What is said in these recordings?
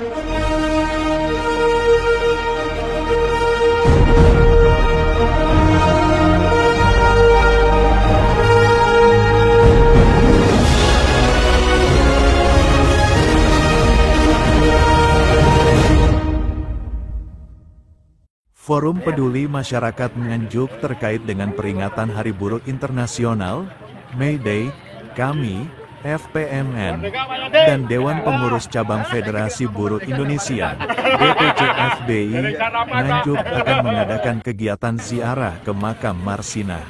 Forum Peduli Masyarakat Nganjuk terkait dengan peringatan Hari Buruh Internasional, May Day, kami, FPMN, dan Dewan Pengurus Cabang Federasi Buruh Indonesia, DPC FBI, Nganjuk akan mengadakan kegiatan ziarah ke makam Marsinah.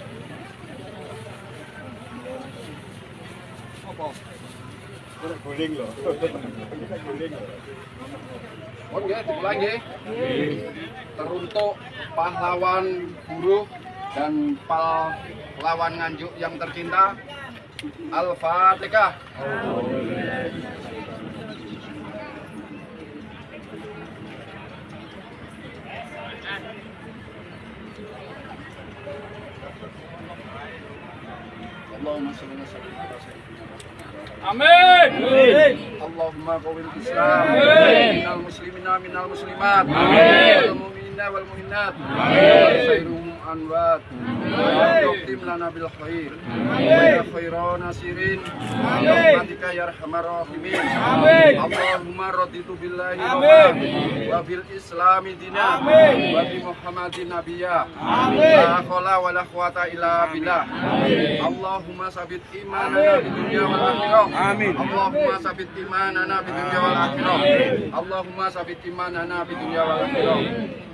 Teruntuk pahlawan buruh dan pahlawan Nganjuk yang tercinta, Al-Fatihah. Allahumma shalli ala sayyidina. Amin. Allahumma qawwil Islam. Minal muslimina minal muslimat. Wal mu'minina wal mu'minat. Khairum anwat. Yaqtim lana bil khair. Wa khairan nasirin. Rahmatika ya arhamar rahimin. Allahumma raditu billahi wa bil islami dina. Wa bi Muhammadin nabiyya. La haula wa la quwata illa billah. Allahumma sabit imanana fid dunya wal akhirah. Amin. Allahumma sabit imanana fid dunya wal akhirah. Allahumma sabit imanana fid dunya wal akhirah.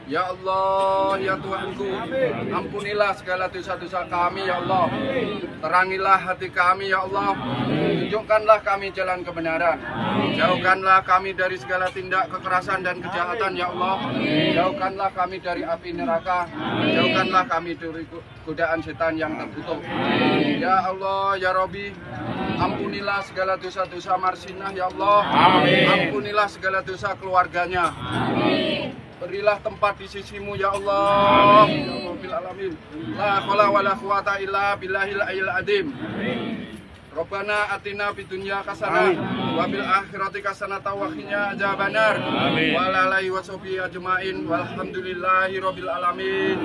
Ya Allah, ya Tuhanku, ampunilah segala dosa-dosa kami, ya Allah. Terangilah hati kami, ya Allah. Tunjukkanlah kami jalan kebenaran. Jauhkanlah kami dari segala tindak kekerasan dan kejahatan, ya Allah. Jauhkanlah kami dari api neraka. Jauhkanlah kami dari godaan setan yang terkutuk. Ya Allah, ya Rabbi, ampunilah segala dosa-dosa Marsinah, ya Allah. Ampunilah segala dosa keluarganya. Berilah tempat di sisimu, ya Allah. Ya Rabbil alamin. La haula wala quwata illa billahil aliyyil azim. Rabbana atina fid dunya hasanah wa bil akhirati hasanah wa qina adzabannar. Wa la ilaha wa sahbihi ajmain walhamdulillahi rabbil alamin.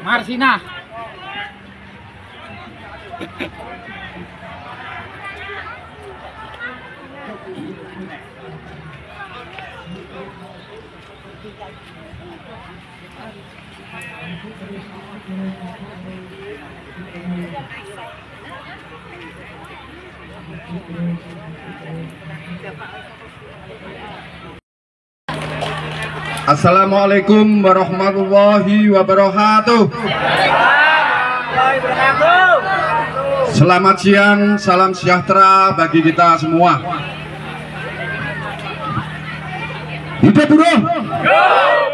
Marsinah. Assalamualaikum warahmatullahi wabarakatuh. Selamat siang, salam sejahtera bagi kita semua. Hidup buruh,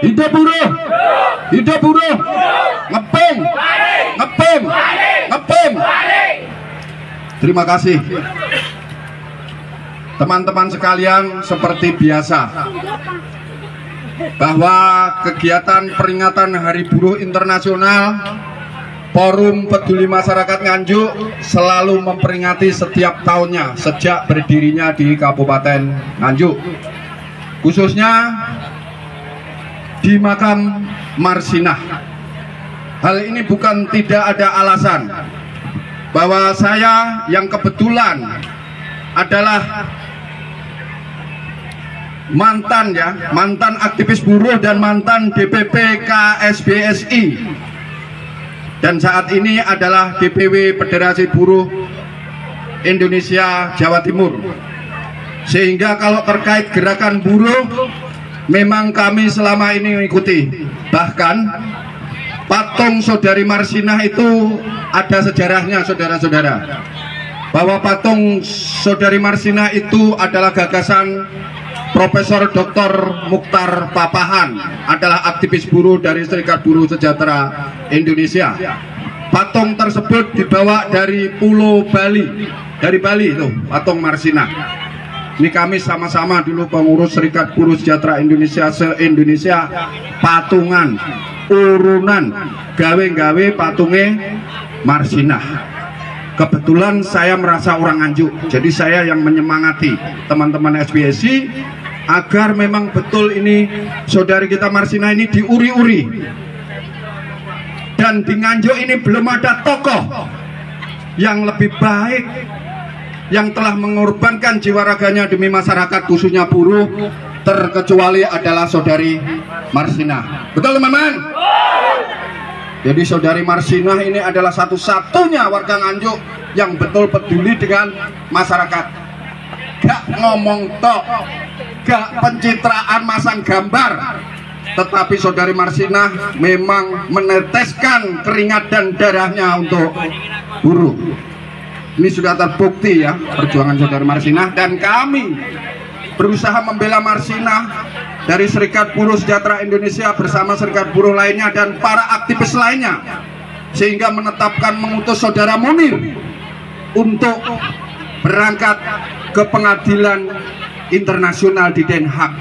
hidup buruh, hidup buruh. Ngepeng, ngepeng, ngepeng. Terima kasih teman-teman sekalian. Seperti biasa, bahwa kegiatan peringatan Hari Buruh Internasional, Forum Peduli Masyarakat Nganjuk selalu memperingati setiap tahunnya sejak berdirinya di Kabupaten Nganjuk, khususnya di makam Marsinah. Hal ini bukan tidak ada alasan, bahwa saya yang kebetulan adalah mantan aktivis buruh dan mantan DPP KSBSI, dan saat ini adalah DPW Federasi Buruh Indonesia Jawa Timur. Sehingga kalau terkait gerakan buruh, memang kami selama ini mengikuti. Bahkan patung Saudari Marsinah itu ada sejarahnya, saudara-saudara, bahwa patung Saudari Marsinah itu adalah gagasan Profesor Dr. Mukhtar Papahan, adalah aktivis buruh dari Serikat Buruh Sejahtera Indonesia. Patung tersebut dibawa dari Pulau Bali, dari Bali itu patung Marsinah. Ini kami sama-sama dulu pengurus Serikat Buruh Sejahtera Indonesia se-Indonesia patungan urunan gawe-gawe patunge Marsinah. Kebetulan saya merasa orang Nganjuk, jadi saya yang menyemangati teman-teman SBSI agar memang betul ini saudari kita Marsinah ini diuri-uri. Dan di Nganjuk ini belum ada tokoh yang lebih baik, yang telah mengorbankan jiwa raganya demi masyarakat khususnya buruh, terkecuali adalah saudari Marsinah. Betul teman-teman? Jadi saudari Marsinah ini adalah satu-satunya warga Nganjuk yang betul peduli dengan masyarakat. Gak ngomong tok, gak pencitraan masang gambar, tetapi saudari Marsinah memang meneteskan keringat dan darahnya untuk buruh. Ini sudah terbukti ya perjuangan saudari Marsinah, dan kami berusaha membela Marsinah dari Serikat Buruh Sejahtera Indonesia bersama serikat buruh lainnya dan para aktivis lainnya, sehingga mengutus saudara Munir untuk berangkat ke pengadilan internasional di Den Haag.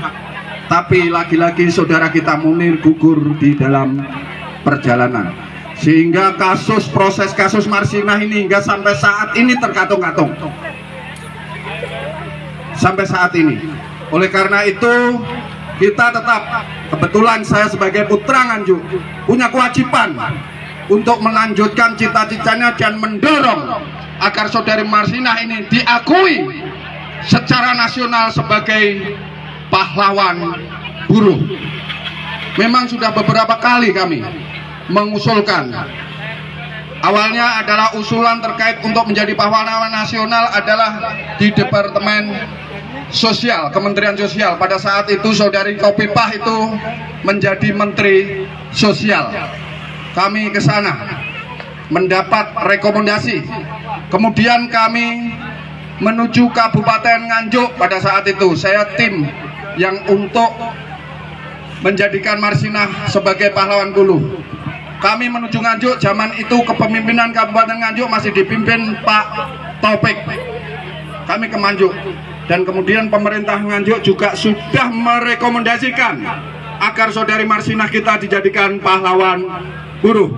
Tapi lagi-lagi saudara kita Munir gugur di dalam perjalanan, sehingga proses kasus Marsinah ini hingga sampai saat ini terkatung-katung sampai saat ini. Oleh karena itu kita tetap, kebetulan saya sebagai putra Nganjuk punya kewajiban untuk melanjutkan cita-citanya dan mendorong agar saudari Marsinah ini diakui secara nasional sebagai pahlawan buruh. Memang sudah beberapa kali kami mengusulkan. Awalnya adalah usulan terkait untuk menjadi pahlawan nasional adalah di Departemen Sosial, Kementerian Sosial. Pada saat itu saudari Kopipah itu menjadi Menteri Sosial. Kami ke sana mendapat rekomendasi. Kemudian kami menuju Kabupaten Nganjuk. Pada saat itu saya tim yang untuk menjadikan Marsinah sebagai pahlawan buruh. Kami menuju Nganjuk, zaman itu kepemimpinan Kabupaten Nganjuk masih dipimpin Pak Taufik. Kami ke Nganjuk, dan kemudian pemerintah Nganjuk juga sudah merekomendasikan agar saudari Marsinah kita dijadikan pahlawan buruh.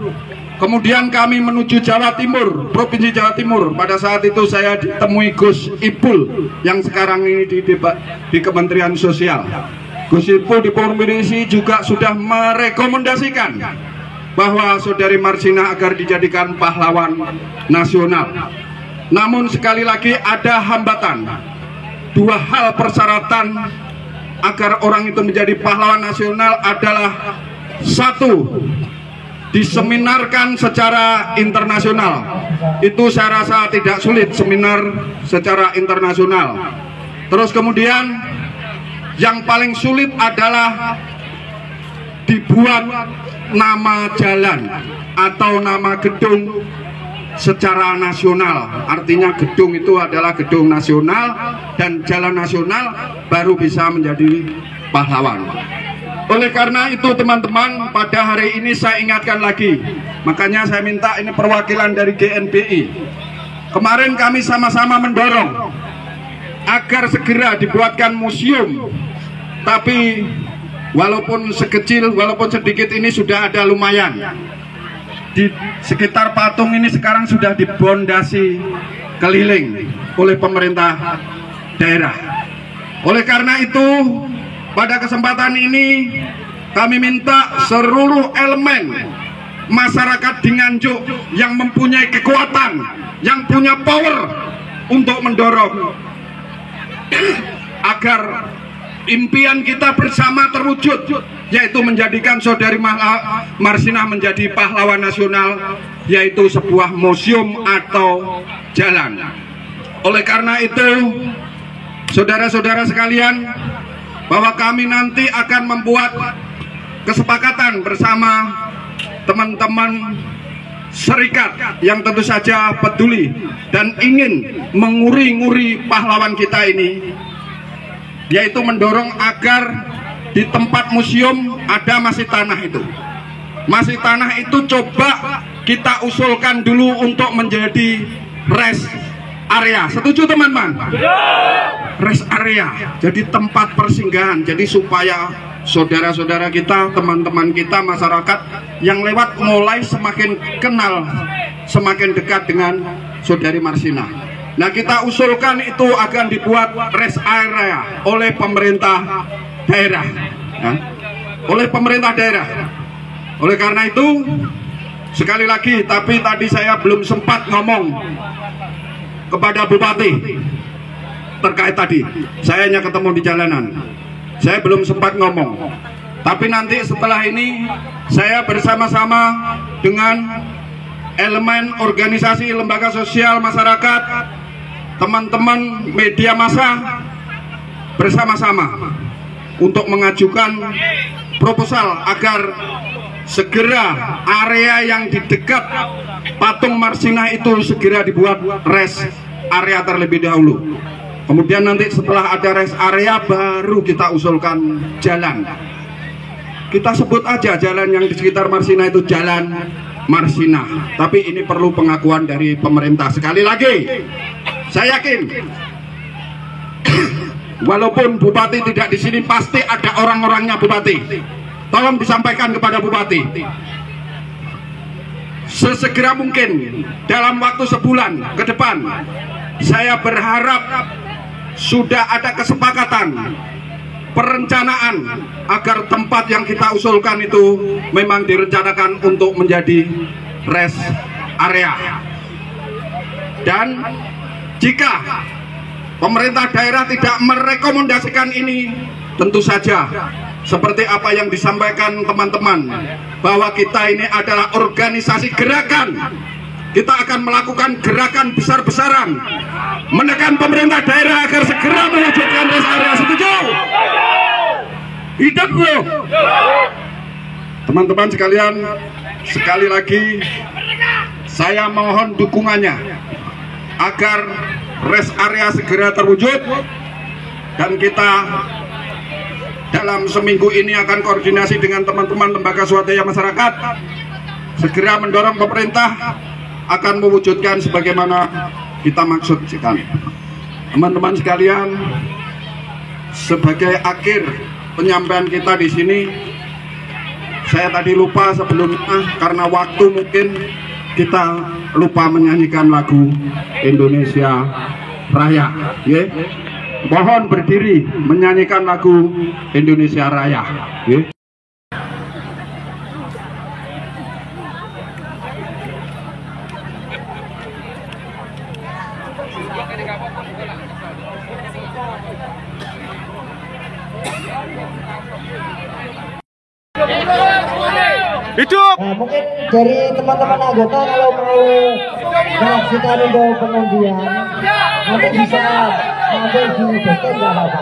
Kemudian kami menuju Jawa Timur, Provinsi Jawa Timur. Pada saat itu saya ditemui Gus Ipul yang sekarang ini di Kementerian Sosial. Gus Ipul di Provinsi juga sudah merekomendasikan bahwa saudari Marsinah agar dijadikan pahlawan nasional. Namun sekali lagi ada hambatan. Dua hal persyaratan agar orang itu menjadi pahlawan nasional adalah: satu, diseminarkan secara internasional. Itu saya rasa tidak sulit, seminar secara internasional. Terus kemudian yang paling sulit adalah dibuat nama jalan atau nama gedung secara nasional. Artinya gedung itu adalah gedung nasional dan jalan nasional, baru bisa menjadi pahlawan. Oleh karena itu teman-teman, pada hari ini saya ingatkan lagi, makanya saya minta ini perwakilan dari GNBI. Kemarin kami sama-sama mendorong agar segera dibuatkan museum, tapi walaupun sekecil, walaupun sedikit, ini sudah ada lumayan. Di sekitar patung ini sekarang sudah dibondasi keliling oleh pemerintah daerah. Oleh karena itu, pada kesempatan ini kami minta seluruh elemen masyarakat di Nganjuk yang mempunyai kekuatan, yang punya power untuk mendorong agar impian kita bersama terwujud, yaitu menjadikan saudari Marsinah menjadi pahlawan nasional, yaitu sebuah museum atau jalan. Oleh karena itu, saudara-saudara sekalian, bahwa kami nanti akan membuat kesepakatan bersama teman-teman serikat yang tentu saja peduli dan ingin menguri-nguri pahlawan kita ini, yaitu mendorong agar di tempat museum ada masih tanah itu. Masih tanah itu coba kita usulkan dulu untuk menjadi rest area. Setuju teman-teman? Rest area, jadi tempat persinggahan. Jadi supaya saudara-saudara kita, teman-teman kita, masyarakat yang lewat mulai semakin kenal, semakin dekat dengan saudari Marsina. Nah, kita usulkan itu akan dibuat rest area oleh pemerintah daerah, ya, oleh pemerintah daerah. Oleh karena itu, sekali lagi, tapi tadi saya belum sempat ngomong kepada Bupati terkait tadi. Saya hanya ketemu di jalanan. Saya belum sempat ngomong. Tapi nanti setelah ini saya bersama-sama dengan elemen organisasi lembaga sosial masyarakat, teman-teman media massa bersama-sama untuk mengajukan proposal agar segera area yang di dekat patung Marsina itu segera dibuat rest area terlebih dahulu. Kemudian nanti setelah ada rest area baru kita usulkan jalan. Kita sebut aja jalan yang di sekitar Marsina itu jalan Marsina. Tapi ini perlu pengakuan dari pemerintah. Sekali lagi, saya yakin walaupun Bupati tidak di sini, pasti ada orang-orangnya Bupati. Tolong disampaikan kepada Bupati. Sesegera mungkin dalam waktu sebulan ke depan, saya berharap sudah ada kesepakatan perencanaan agar tempat yang kita usulkan itu memang direncanakan untuk menjadi rest area. Dan jika pemerintah daerah tidak merekomendasikan ini, tentu saja seperti apa yang disampaikan teman-teman, bahwa kita ini adalah organisasi gerakan. Kita akan melakukan gerakan besar-besaran menekan pemerintah daerah agar segera mewujudkan rest area. Setuju? Hidup bro. Teman-teman sekalian, sekali lagi saya mohon dukungannya agar rest area segera terwujud, dan kita dalam seminggu ini akan koordinasi dengan teman-teman lembaga swadaya masyarakat segera mendorong pemerintah akan mewujudkan sebagaimana kita maksudkan. Teman-teman sekalian, sebagai akhir penyampaian kita di sini, saya tadi lupa sebelumnya karena waktu mungkin kita lupa menyanyikan lagu Indonesia Raya. Yeah. Mohon berdiri menyanyikan lagu Indonesia Raya. Yeah. Hidup. Nah, mungkin dari teman-teman anggota kalau mau menyaksikan untuk pengundian nanti bisa mampir di booth nggak apa-apa.